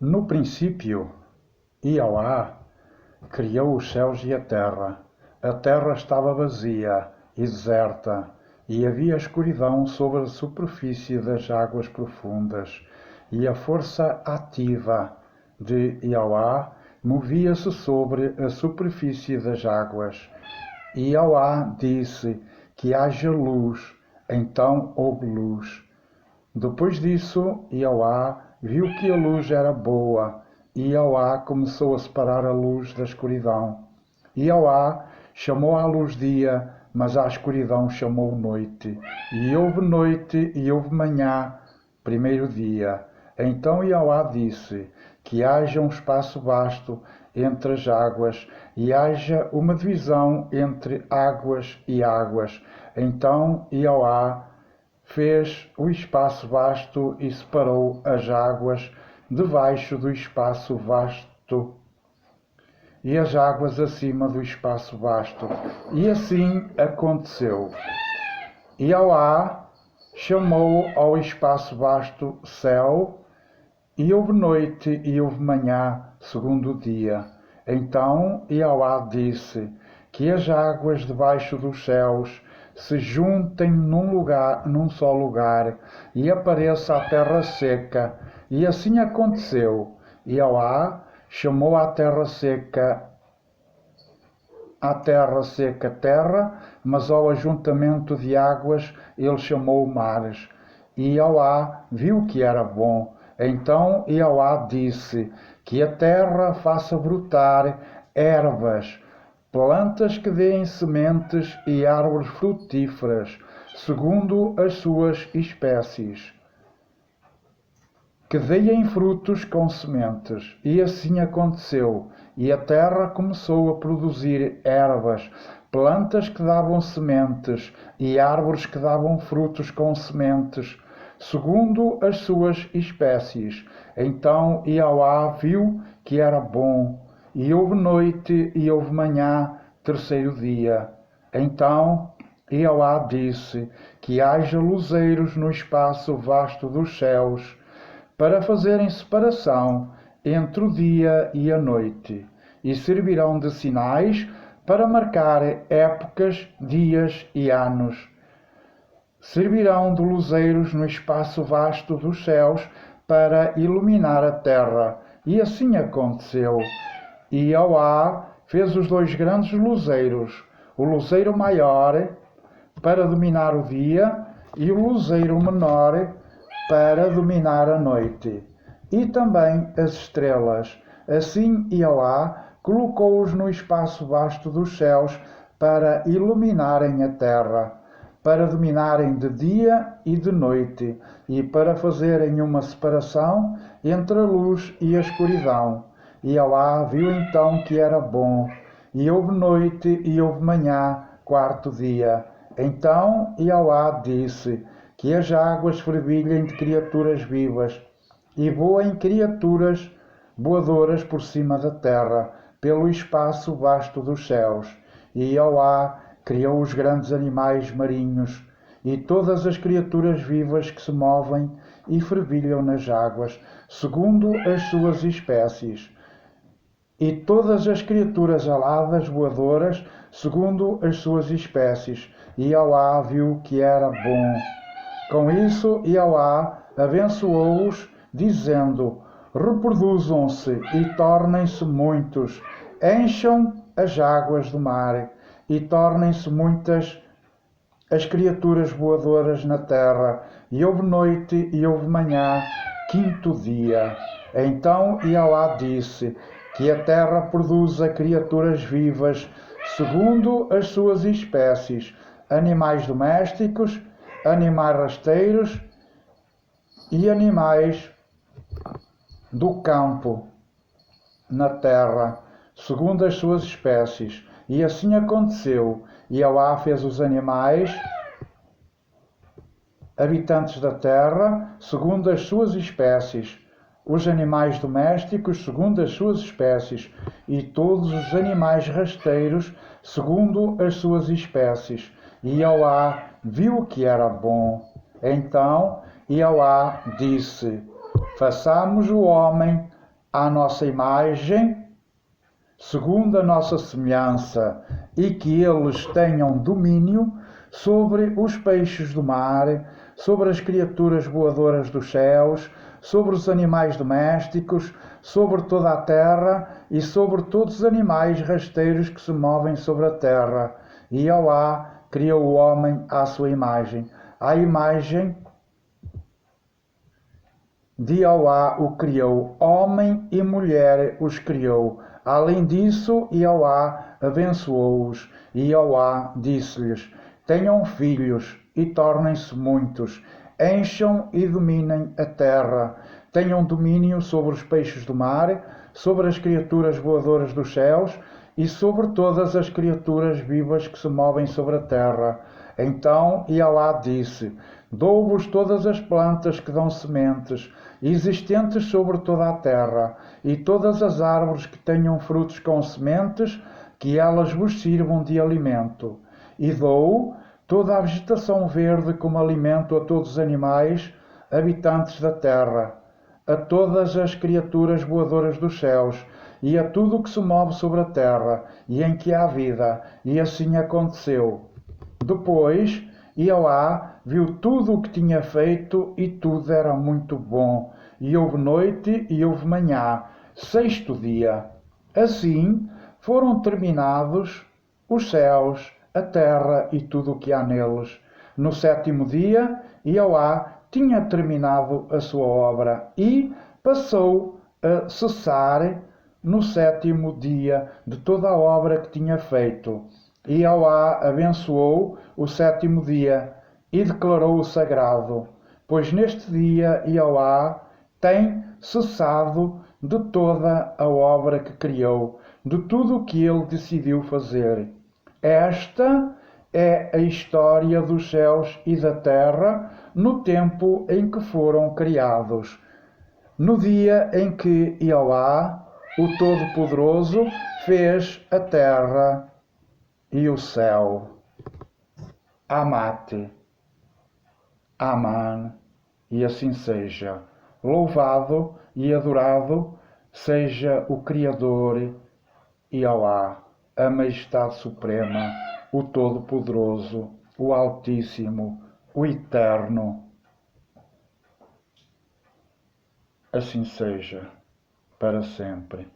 No princípio, Yahweh criou os céus e a terra. A terra estava vazia e deserta, e havia escuridão sobre a superfície das águas profundas, e a força ativa de Yahweh movia-se sobre a superfície das águas. E Yahweh disse que haja luz, então houve luz. Depois disso, Yahweh viu que a luz era boa, e Yahweh começou a separar a luz da escuridão. E Yahweh chamou à luz dia, mas à escuridão chamou noite. E houve noite e houve manhã, primeiro dia. Então Yahweh disse que haja um espaço vasto entre as águas, e haja uma divisão entre águas e águas. Então Yahweh fez o espaço vasto e separou as águas debaixo do espaço vasto e as águas acima do espaço vasto. E assim aconteceu. Yahweh chamou ao espaço vasto céu, e houve noite e houve manhã, segundo dia. Então Yahweh disse que as águas debaixo dos céus se juntem num só lugar, e apareça a terra seca. E assim aconteceu. Yahweh chamou a terra seca terra, mas ao ajuntamento de águas ele chamou mares. E Yahweh viu que era bom. Então Yahweh disse que a terra faça brotar ervas, plantas que deem sementes e árvores frutíferas, segundo as suas espécies, que deem frutos com sementes. E assim aconteceu. E a terra começou a produzir ervas, plantas que davam sementes e árvores que davam frutos com sementes, segundo as suas espécies. Então Yahweh viu que era bom. E houve noite e houve manhã, terceiro dia. Então Yahweh disse que haja luzeiros no espaço vasto dos céus, para fazerem separação entre o dia e a noite, e servirão de sinais para marcar épocas, dias e anos. Servirão de luzeiros no espaço vasto dos céus para iluminar a terra. E assim aconteceu. E Yahweh fez os dois grandes luzeiros, o luzeiro maior para dominar o dia e o luzeiro menor para dominar a noite, e também as estrelas. Assim Yahweh colocou-os no espaço vasto dos céus para iluminarem a terra, para dominarem de dia e de noite, e para fazerem uma separação entre a luz e a escuridão. Yahweh viu então que era bom. E houve noite e houve manhã, quarto dia. Então Yahweh disse que as águas fervilhem de criaturas vivas, e voem criaturas voadoras por cima da terra, pelo espaço vasto dos céus. E Yahweh criou os grandes animais marinhos, e todas as criaturas vivas que se movem e fervilham nas águas, segundo as suas espécies, e todas as criaturas aladas voadoras, segundo as suas espécies. E Yahweh viu que era bom. Com isso, Yahweh abençoou-os, dizendo: reproduzam-se e tornem-se muitos, encham as águas do mar, e tornem-se muitas as criaturas voadoras na terra. E houve noite e houve manhã, quinto dia. Então Yahweh disse que a terra produza criaturas vivas, segundo as suas espécies, animais domésticos, animais rasteiros e animais do campo na terra, segundo as suas espécies. E assim aconteceu. Yahweh fez os animais habitantes da terra, segundo as suas espécies, os animais domésticos, segundo as suas espécies, e todos os animais rasteiros, segundo as suas espécies. E Yahweh viu que era bom. Então Yahweh disse: façamos o homem à nossa imagem, segundo a nossa semelhança, e que eles tenham domínio sobre os peixes do mar, sobre as criaturas voadoras dos céus, sobre os animais domésticos, sobre toda a terra e sobre todos os animais rasteiros que se movem sobre a terra. E Jeová criou o homem à sua imagem. À imagem de Jeová o criou, homem e mulher os criou. Além disso, Jeová abençoou-os, e Jeová disse-lhes: tenham filhos e tornem-se muitos, encham e dominem a terra, tenham domínio sobre os peixes do mar, sobre as criaturas voadoras dos céus e sobre todas as criaturas vivas que se movem sobre a terra. Então Jeová disse: dou-vos todas as plantas que dão sementes, existentes sobre toda a terra, e todas as árvores que tenham frutos com sementes, que elas vos sirvam de alimento. E dou toda a vegetação verde como alimento a todos os animais habitantes da terra, a todas as criaturas voadoras dos céus, e a tudo o que se move sobre a terra, e em que há vida. E assim aconteceu. Depois, Jeová viu tudo o que tinha feito, e tudo era muito bom. E houve noite e houve manhã, sexto dia. Assim foram terminados os céus, a terra e tudo o que há neles. No sétimo dia, Jeová tinha terminado a sua obra e passou a cessar no sétimo dia de toda a obra que tinha feito. E Jeová abençoou o sétimo dia e declarou-o sagrado, pois neste dia Jeová tem cessado de toda a obra que criou, de tudo o que ele decidiu fazer. Esta é a história dos céus e da terra no tempo em que foram criados. No dia em que Jeová, o Todo-Poderoso, fez a terra e o céu. Amate, Amém, e assim seja. Louvado e adorado seja o Criador Jeová, a Majestade Suprema, o Todo-Poderoso, o Altíssimo, o Eterno. Assim seja, para sempre.